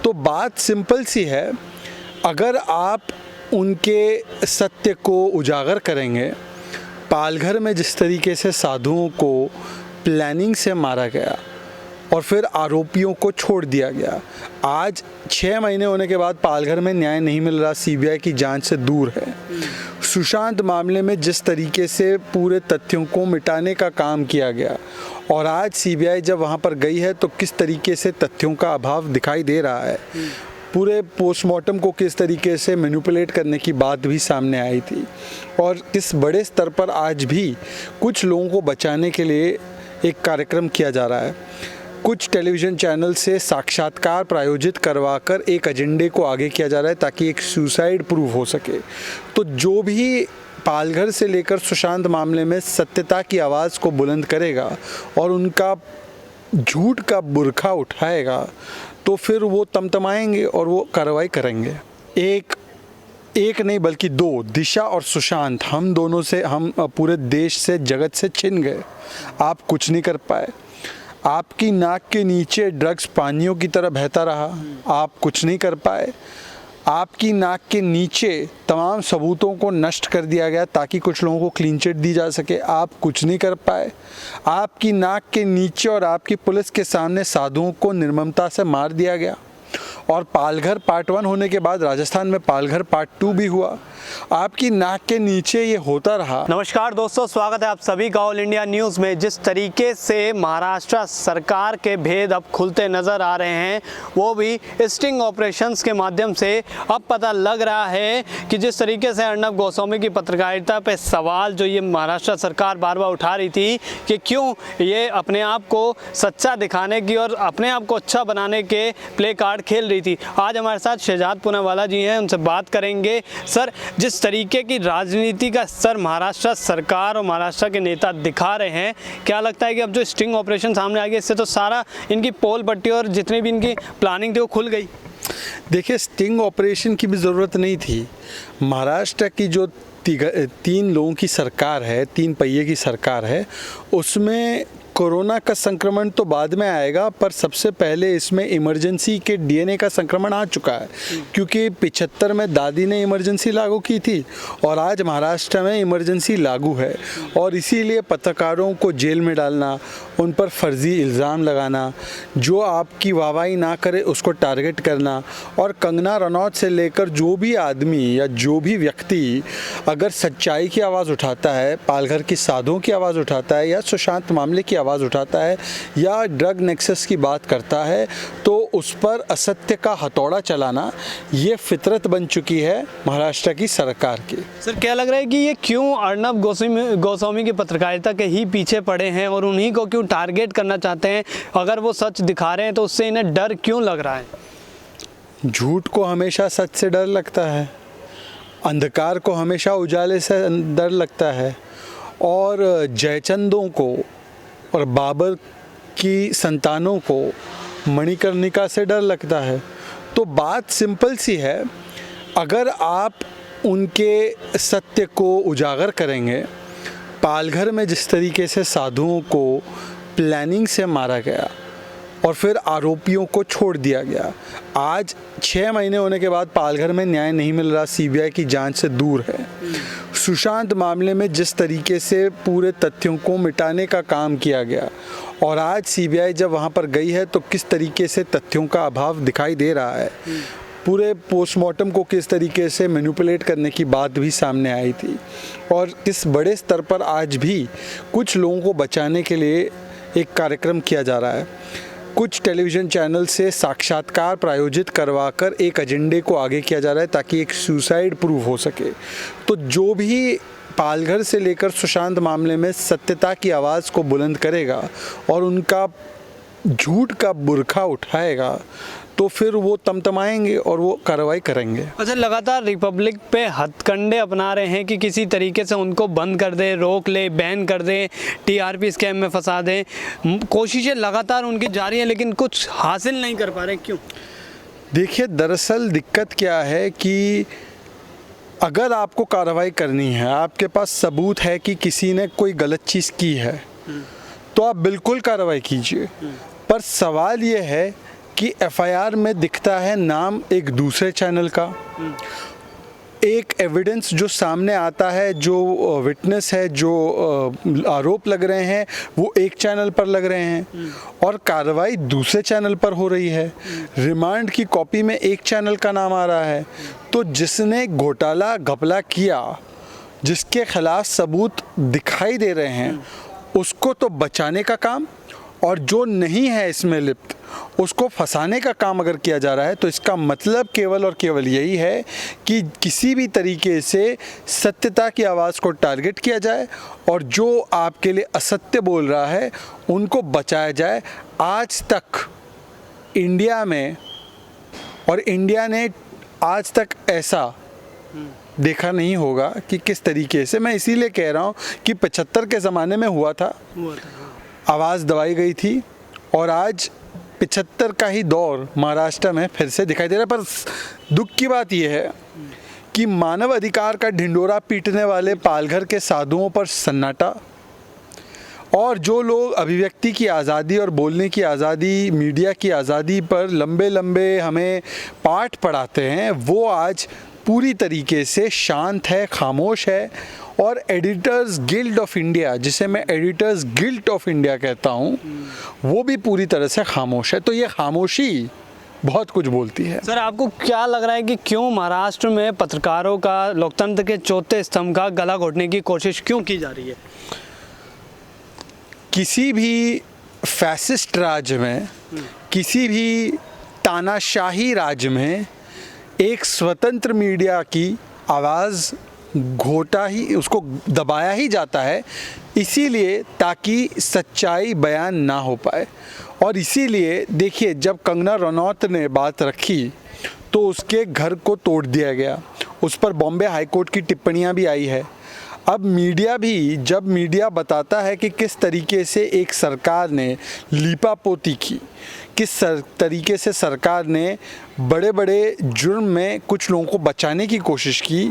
तो बात सिंपल सी है, अगर आप उनके सत्य को उजागर करेंगे, पालघर में जिस तरीके से साधुओं को प्लानिंग से मारा गया और फिर आरोपियों को छोड़ दिया गया, आज 6 महीने होने के बाद पालघर में न्याय नहीं मिल रहा, सीबीआई की जांच से दूर है। सुशांत मामले में जिस तरीके से पूरे तथ्यों को मिटाने का काम किया गया और आज सीबीआई जब वहां पर गई है तो किस तरीके से तथ्यों का अभाव दिखाई दे रहा है, पूरे पोस्टमार्टम को किस तरीके से मैनिपुलेट करने की बात भी सामने आई थी और किस बड़े स्तर पर आज भी कुछ लोगों को बचाने के लिए एक कार्यक्रम किया जा रहा है। कुछ टेलीविज़न चैनल से साक्षात्कार प्रायोजित करवाकर एक एजेंडे को आगे किया जा रहा है ताकि एक सुसाइड प्रूफ हो सके। तो जो भी पालघर से लेकर सुशांत मामले में सत्यता की आवाज़ को बुलंद करेगा और उनका झूठ का बुरखा उठाएगा तो फिर वो तमतमाएंगे और वो कार्रवाई करेंगे। एक नहीं बल्कि 2, दिशा और सुशांत, हम दोनों से, हम पूरे देश से, जगत से छिन गए। आप कुछ नहीं कर पाए। आपकी नाक के नीचे ड्रग्स पानियों की तरह बहता रहा, आप कुछ नहीं कर पाए। आपकी नाक के नीचे तमाम सबूतों को नष्ट कर दिया गया ताकि कुछ लोगों को क्लीन चिट दी जा सके, आप कुछ नहीं कर पाए। आपकी नाक के नीचे और आपकी पुलिस के सामने साधुओं को निर्ममता से मार दिया गया और पालघर पार्ट 1 होने के बाद राजस्थान में पालघर पार्ट 2 भी हुआ। आपकी नाक के नीचे ये होता रहा। नमस्कार दोस्तों, स्वागत है आप सभी का ऑल इंडिया न्यूज़ में। जिस तरीके से महाराष्ट्र सरकार के भेद अब खुलते नज़र आ रहे हैं, वो भी स्टिंग ऑपरेशंस के माध्यम से अब पता लग रहा है कि जिस तरीके से अर्नब गोस्वामी की पत्रकारिता पे सवाल जो ये महाराष्ट्र सरकार बार बार उठा रही थी कि क्यों ये अपने आप को सच्चा दिखाने की और अपने आप को अच्छा बनाने के प्ले कार्ड खेल रही थी। आज हमारे साथ शहजाद पूनावाला जी हैं, उनसे बात करेंगे। सर, जिस तरीके की राजनीति का स्तर महाराष्ट्र सरकार और महाराष्ट्र के नेता दिखा रहे हैं, क्या लगता है कि अब जो स्टिंग ऑपरेशन सामने आ गया, इससे तो सारा इनकी पोल पट्टी और जितनी भी इनकी प्लानिंग थी वो खुल गई? देखिए, स्टिंग ऑपरेशन की भी ज़रूरत नहीं थी। महाराष्ट्र की जो 3 लोगों की सरकार है, 3 पहिए की सरकार है, उसमें कोरोना का संक्रमण तो बाद में आएगा, पर सबसे पहले इसमें इमरजेंसी के डीएनए का संक्रमण आ चुका है, क्योंकि 75 में दादी ने इमरजेंसी लागू की थी और आज महाराष्ट्र में इमरजेंसी लागू है और इसीलिए पत्रकारों को जेल में डालना, उन पर फर्जी इल्ज़ाम लगाना, जो आपकी वाहवाही ना करे उसको टारगेट करना और कंगना रनौत से लेकर जो भी आदमी या जो भी व्यक्ति अगर सच्चाई की आवाज़ उठाता है, पालघर की साधुओं की आवाज़ उठाता है या सुशांत मामले की आवाज़ उठाता है या ड्रग नेक्सस की बात करता है, तो उस पर असत्य का हथौड़ा चलाना ये फितरत बन चुकी है महाराष्ट्र की सरकार की। सर, क्या लग रहा है कि ये क्यों अर्नब गोस्वामी की पत्रकारिता के ही पीछे पड़े हैं और उन्हीं को क्यों टारगेट करना चाहते हैं? अगर वो सच दिखा रहे हैं तो उससे इन्हें डर क्यों लग रहा है? झूठ को हमेशा सच से डर लगता है, अंधकार को हमेशा उजाले से डर लगता है और जयचंदों को और बाबर की संतानों को मणिकर्णिका से डर लगता है। तो बात सिंपल सी है, अगर आप उनके सत्य को उजागर करेंगे, पालघर में जिस तरीके से साधुओं को प्लानिंग से मारा गया और फिर आरोपियों को छोड़ दिया गया, आज 6 महीने होने के बाद पालघर में न्याय नहीं मिल रहा, सीबीआई की जांच से दूर है। सुशांत मामले में जिस तरीके से पूरे तथ्यों को मिटाने का काम किया गया और आज सीबीआई जब वहां पर गई है तो किस तरीके से तथ्यों का अभाव दिखाई दे रहा है, पूरे पोस्टमार्टम को किस तरीके से मैनिपुलेट करने की बात भी सामने आई थी और किस बड़े स्तर पर आज भी कुछ लोगों को बचाने के लिए एक कार्यक्रम किया जा रहा है। कुछ टेलीविज़न चैनल से साक्षात्कार प्रायोजित करवाकर एक एजेंडे को आगे किया जा रहा है ताकि एक सुसाइड प्रूफ हो सके। तो जो भी पालघर से लेकर सुशांत मामले में सत्यता की आवाज़ को बुलंद करेगा और उनका झूठ का बुरखा उठाएगा तो फिर वो तमतमाएंगे और वो कार्रवाई करेंगे। अच्छा, लगातार रिपब्लिक पे हथकंडे अपना रहे हैं कि किसी तरीके से उनको बंद कर दे, रोक ले, बैन कर दे, टीआरपी स्कैम में फंसा दें। कोशिशें लगातार उनकी जारी हैं लेकिन कुछ हासिल नहीं कर पा रहे, क्यों? देखिए, दरअसल दिक्कत क्या है कि अगर आपको कार्रवाई करनी है, आपके पास सबूत है कि किसी ने कोई गलत चीज़ की है, तो आप बिल्कुल कार्रवाई कीजिए। पर सवाल ये है कि एफआईआर में दिखता है नाम एक दूसरे चैनल का, एक एविडेंस जो सामने आता है, जो विटनेस है, जो आरोप लग रहे हैं वो एक चैनल पर लग रहे हैं और कार्रवाई दूसरे चैनल पर हो रही है। रिमांड की कॉपी में एक चैनल का नाम आ रहा है। तो जिसने घोटाला घपला किया, जिसके खिलाफ सबूत दिखाई दे रहे हैं, उसको तो बचाने का काम, और जो नहीं है इसमें लिप्त उसको फंसाने का काम अगर किया जा रहा है, तो इसका मतलब केवल और केवल यही है कि किसी भी तरीके से सत्यता की आवाज़ को टारगेट किया जाए और जो आपके लिए असत्य बोल रहा है उनको बचाया जाए। आज तक इंडिया में, और इंडिया ने आज तक ऐसा देखा नहीं होगा कि किस तरीके से, मैं इसीलिए कह रहा हूँ कि 75 के ज़माने में हुआ था, आवाज़ दबाई गई थी, और आज 75 का ही दौर महाराष्ट्र में फिर से दिखाई दे रहा है। पर दुख की बात यह है कि मानव अधिकार का ढिंडोरा पीटने वाले पालघर के साधुओं पर सन्नाटा, और जो लोग अभिव्यक्ति की आज़ादी और बोलने की आज़ादी, मीडिया की आज़ादी पर लंबे लंबे हमें पाठ पढ़ाते हैं, वो आज पूरी तरीके से शांत है, खामोश है। और एडिटर्स गिल्ड ऑफ इंडिया, जिसे मैं एडिटर्स गिल्ड ऑफ इंडिया कहता हूँ, वो भी पूरी तरह से खामोश है। तो ये खामोशी बहुत कुछ बोलती है। सर, आपको क्या लग रहा है कि क्यों महाराष्ट्र में पत्रकारों का, लोकतंत्र के चौथे स्तंभ का गला घोटने की कोशिश क्यों की जा रही है? किसी भी फैसिस्ट राज्य में, किसी भी तानाशाही राज्य में एक स्वतंत्र मीडिया की आवाज़ घोटा ही, उसको दबाया ही जाता है, इसीलिए ताकि सच्चाई बयान ना हो पाए। और इसीलिए देखिए, जब कंगना रनौत ने बात रखी तो उसके घर को तोड़ दिया गया, उस पर बॉम्बे हाई कोर्ट की टिप्पणियां भी आई है। अब मीडिया भी, जब मीडिया बताता है कि किस तरीके से एक सरकार ने लीपापोती की, किस तरीके से सरकार ने बड़े बड़े जुर्म में कुछ लोगों को बचाने की कोशिश की,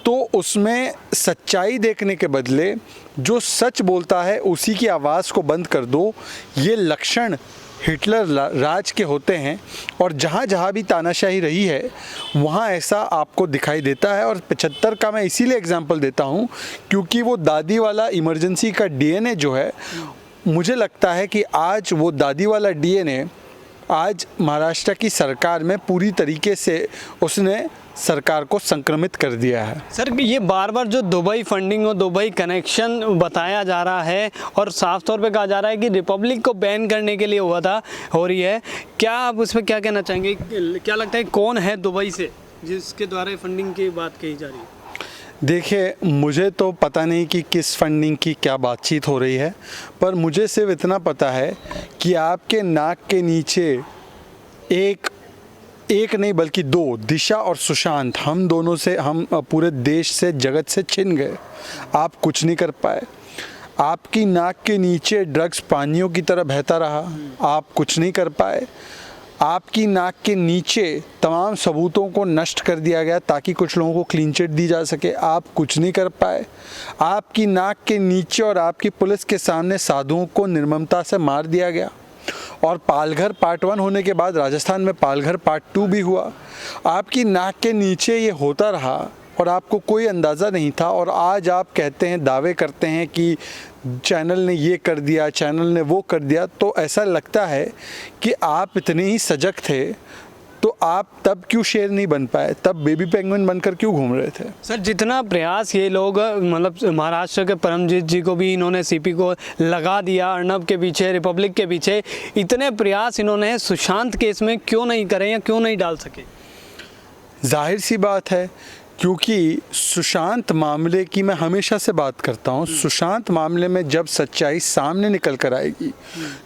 तो उसमें सच्चाई देखने के बदले जो सच बोलता है उसी की आवाज़ को बंद कर दो, ये लक्षण हिटलर राज के होते हैं। और जहाँ जहाँ भी तानाशाही रही है वहाँ ऐसा आपको दिखाई देता है। और 75 का मैं इसीलिए एग्जांपल देता हूँ क्योंकि वो दादी वाला इमरजेंसी का डीएनए जो है, मुझे लगता है कि आज वो दादी वाला डीएनए आज महाराष्ट्र की सरकार में पूरी तरीके से उसने सरकार को संक्रमित कर दिया है। सर, ये बार बार जो दुबई फंडिंग और दुबई कनेक्शन बताया जा रहा है और साफ तौर पे कहा जा रहा है कि रिपब्लिक को बैन करने के लिए हो रही है, क्या आप उस पर क्या कहना चाहेंगे? क्या लगता है कौन है दुबई से जिसके द्वारा फंडिंग की बात कही जा रही है? देखिए, मुझे तो पता नहीं कि किस फंडिंग की क्या बातचीत हो रही है, पर मुझे सिर्फ इतना पता है कि आपके नाक के नीचे एक नहीं बल्कि दो, दिशा और सुशांत, हम दोनों से, हम पूरे देश से, जगत से छिन गए। आप कुछ नहीं कर पाए। आपकी नाक के नीचे ड्रग्स पानियों की तरह बहता रहा, आप कुछ नहीं कर पाए। आपकी नाक के नीचे तमाम सबूतों को नष्ट कर दिया गया ताकि कुछ लोगों को क्लीन चिट दी जा सके, आप कुछ नहीं कर पाए। आपकी नाक के नीचे और आपकी पुलिस के सामने साधुओं को निर्ममता से मार दिया गया। और पालघर पार्ट 1 होने के बाद राजस्थान में पालघर पार्ट 2 भी हुआ। आपकी नाक के नीचे ये होता रहा और आपको कोई अंदाज़ा नहीं था। और आज आप कहते हैं, दावे करते हैं कि चैनल ने ये कर दिया, चैनल ने वो कर दिया। तो ऐसा लगता है कि आप इतने ही सजग थे तो आप तब क्यों शेर नहीं बन पाए, तब बेबी पेंगुइन बनकर क्यों घूम रहे थे? सर, जितना प्रयास ये लोग, मतलब महाराष्ट्र के परमजीत जी को भी इन्होंने सीपी को लगा दिया, अर्नब के पीछे, रिपब्लिक के पीछे, इतने प्रयास इन्होंने सुशांत केस में क्यों नहीं करे या क्यों नहीं डाल सके? जाहिर सी बात है, क्योंकि सुशांत मामले की मैं हमेशा से बात करता हूँ। सुशांत मामले में जब सच्चाई सामने निकल कर आएगी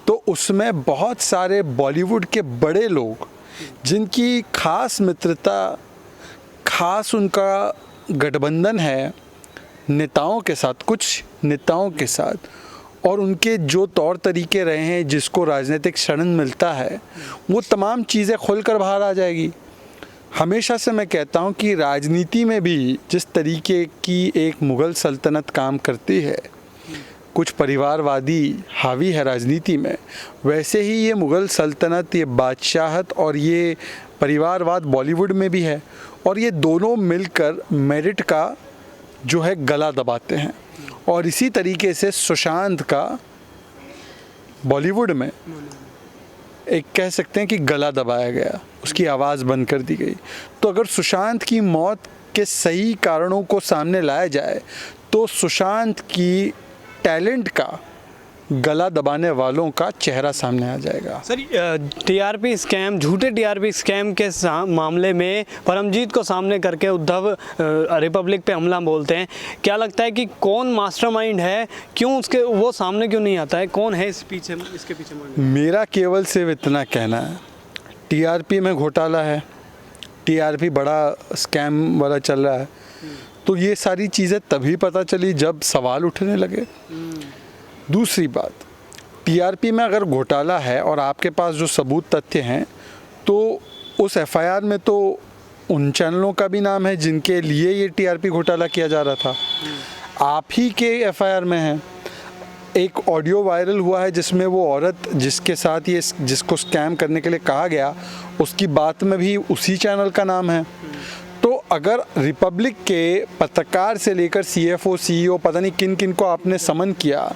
तो उसमें बहुत सारे बॉलीवुड के बड़े लोग, जिनकी खास मित्रता, खास उनका गठबंधन है नेताओं के साथ, कुछ नेताओं के साथ, और उनके जो तौर तरीके रहे हैं, जिसको राजनीतिक शरण मिलता है, वो तमाम चीज़ें खुलकर बाहर आ जाएगी। हमेशा से मैं कहता हूँ कि राजनीति में भी जिस तरीके की एक मुग़ल सल्तनत काम करती है, कुछ परिवारवादी हावी है राजनीति में, वैसे ही ये मुग़ल सल्तनत, ये बादशाहत और ये परिवारवाद बॉलीवुड में भी है। और ये दोनों मिलकर मेरिट का जो है गला दबाते हैं। और इसी तरीके से सुशांत का बॉलीवुड में एक कह सकते हैं कि गला दबाया गया, उसकी आवाज़ बंद कर दी गई। तो अगर सुशांत की मौत के सही कारणों को सामने लाया जाए तो सुशांत की टैलेंट का गला दबाने वालों का चेहरा सामने आ जाएगा। सर, टीआरपी स्कैम, झूठे टीआरपी स्कैम के मामले में परमजीत को सामने करके उद्धव रिपब्लिक पे हमला बोलते हैं। क्या लगता है कि कौन मास्टरमाइंड है, क्यों उसके वो सामने क्यों नहीं आता है, कौन है इसके पीछे? मेरा केवल सिर्फ इतना कहना है, टीआरपी में घोटाला है, टीआरपी बड़ा स्कैम वाला चल रहा है। तो ये सारी चीज़ें तभी पता चली जब सवाल उठने लगे। दूसरी बात, टीआरपी में अगर घोटाला है और आपके पास जो सबूत तथ्य हैं, तो उस एफआईआर में तो उन चैनलों का भी नाम है जिनके लिए ये टीआरपी घोटाला किया जा रहा था। आप ही के एफआईआर में है। एक ऑडियो वायरल हुआ है जिसमें वो औरत जिसके साथ ये जिसको स्कैम करने के लिए कहा गया, उसकी बात में भी उसी चैनल का नाम है। तो अगर रिपब्लिक के पत्रकार से लेकर सीएफओ, सीईओ, पता नहीं किन किन को आपने समन किया,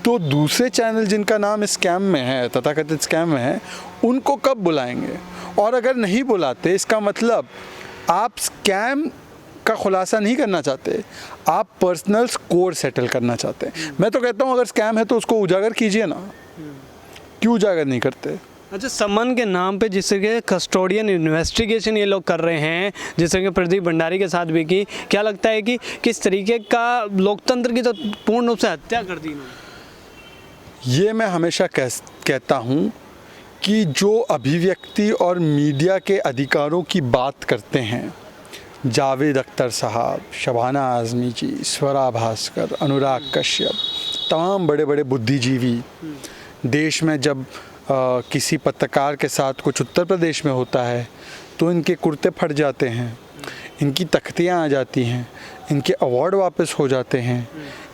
तो दूसरे चैनल जिनका नाम स्कैम में है, तथाकथित स्कैम में है, उनको कब बुलाएंगे? और अगर नहीं बुलाते, इसका मतलब आप स्कैम का खुलासा नहीं करना चाहते, आप पर्सनल स्कोर सेटल करना चाहते हैं। मैं तो कहता हूँ अगर स्कैम है तो उसको उजागर कीजिए ना, क्यों उजागर नहीं करते? अच्छा, समन के नाम पे जिससे कि कस्टोडियन इन्वेस्टिगेशन ये लोग कर रहे हैं, जिससे कि प्रदीप भंडारी के साथ भी की, क्या लगता है कि किस तरीके का लोकतंत्र की तो पूर्ण रूप से हत्या कर दी इन्होंने? ये मैं हमेशा कहता हूँ कि जो अभिव्यक्ति और मीडिया के अधिकारों की बात करते हैं, जावेद अख्तर साहब, शबाना आज़मी जी, स्वरा भास्कर, अनुराग कश्यप, तमाम बड़े बड़े बुद्धिजीवी, देश में जब किसी पत्रकार के साथ कुछ उत्तर प्रदेश में होता है तो इनके कुर्ते फट जाते हैं, इनकी तख्तियाँ आ जाती हैं, इनके अवार्ड वापस हो जाते हैं।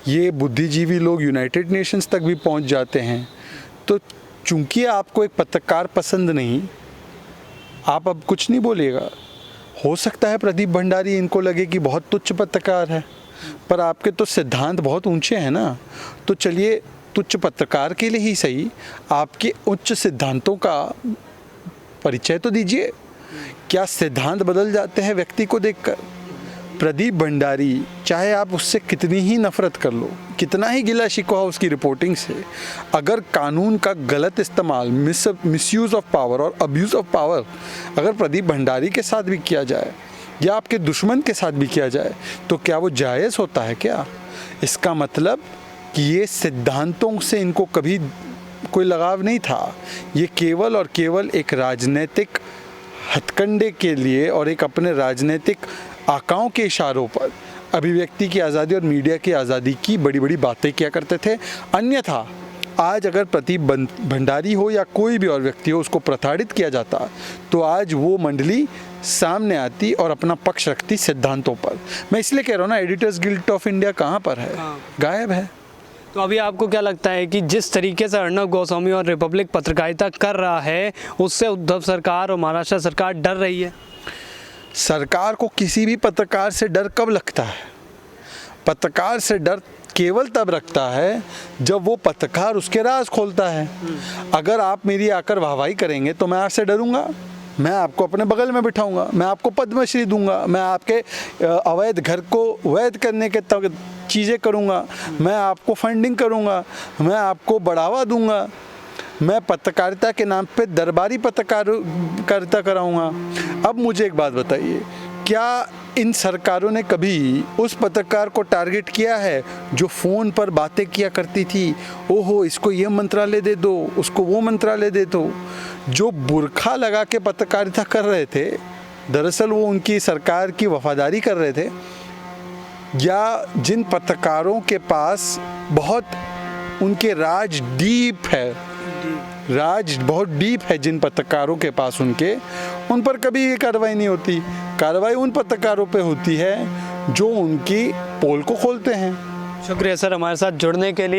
ये बुद्धिजीवी लोग यूनाइटेड नेशंस तक भी पहुंच जाते हैं। तो चूंकि आपको एक पत्रकार पसंद नहीं, आप अब कुछ नहीं बोलिएगा। हो सकता है प्रदीप भंडारी इनको लगे कि बहुत तुच्छ पत्रकार है, पर आपके तो सिद्धांत बहुत ऊंचे हैं ना। तो चलिए, तुच्छ पत्रकार के लिए ही सही, आपके उच्च सिद्धांतों का परिचय तो दीजिए। क्या सिद्धांत बदल जाते हैं व्यक्ति को देखकर? प्रदीप भंडारी, चाहे आप उससे कितनी ही नफरत कर लो, कितना ही गिला शिकवा उसकी रिपोर्टिंग से, अगर कानून का गलत इस्तेमाल, मिसयूज़ ऑफ पावर और अब्यूज़ ऑफ पावर अगर प्रदीप भंडारी के साथ भी किया जाए या आपके दुश्मन के साथ भी किया जाए, तो क्या वो जायज़ होता है क्या? इसका मतलब कि ये सिद्धांतों से इनको कभी कोई लगाव नहीं था। ये केवल और केवल एक राजनीतिक हथकंडे के लिए और एक अपने राजनीतिक आकाओं के इशारों पर अभिव्यक्ति की आज़ादी और मीडिया की आज़ादी की बड़ी बड़ी बातें किया करते थे। अन्यथा आज अगर प्रदीप भंडारी हो या कोई भी और व्यक्ति हो, उसको प्रताड़ित किया जाता, तो आज वो मंडली सामने आती और अपना पक्ष रखती सिद्धांतों पर। मैं इसलिए कह रहा हूँ ना, एडिटर्स गिल्ड ऑफ इंडिया कहाँ पर है? गायब है। तो अभी आपको क्या लगता है कि जिस तरीके से अर्नब गोस्वामी और रिपब्लिक पत्रकारिता कर रहा है, उससे उद्धव सरकार और महाराष्ट्र सरकार डर रही है? सरकार को किसी भी पत्रकार से डर कब लगता है? पत्रकार से डर केवल तब रखता है जब वो पत्रकार उसके राज खोलता है। अगर आप मेरी आकर वाहवाही करेंगे तो मैं आपसे डरूंगा? मैं आपको अपने बगल में बिठाऊंगा, मैं आपको पद्मश्री दूंगा, मैं आपके अवैध घर को वैध करने के तक चीज़ें करूंगा, मैं आपको फंडिंग करूंगा, मैं आपको बढ़ावा दूंगा, मैं पत्रकारिता के नाम पे दरबारी पत्रकारिता कराऊंगा। अब मुझे एक बात बताइए, क्या इन सरकारों ने कभी उस पत्रकार को टारगेट किया है जो फ़ोन पर बातें किया करती थी? ओहो, इसको ये मंत्रालय दे दो, उसको वो मंत्रालय दे दो। जो बुर्खा लगा के पत्रकारिता कर रहे थे, दरअसल वो उनकी सरकार की वफादारी कर रहे थे। या जिन पत्रकारों के पास बहुत उनके राज डीप है, राज बहुत डीप है, जिन पत्रकारों के पास उन पर कभी ये कार्रवाई नहीं होती। कार्रवाई उन पत्रकारों पे होती है जो उनकी पोल को खोलते हैं। शुक्रिया सर हमारे साथ जुड़ने के लिए।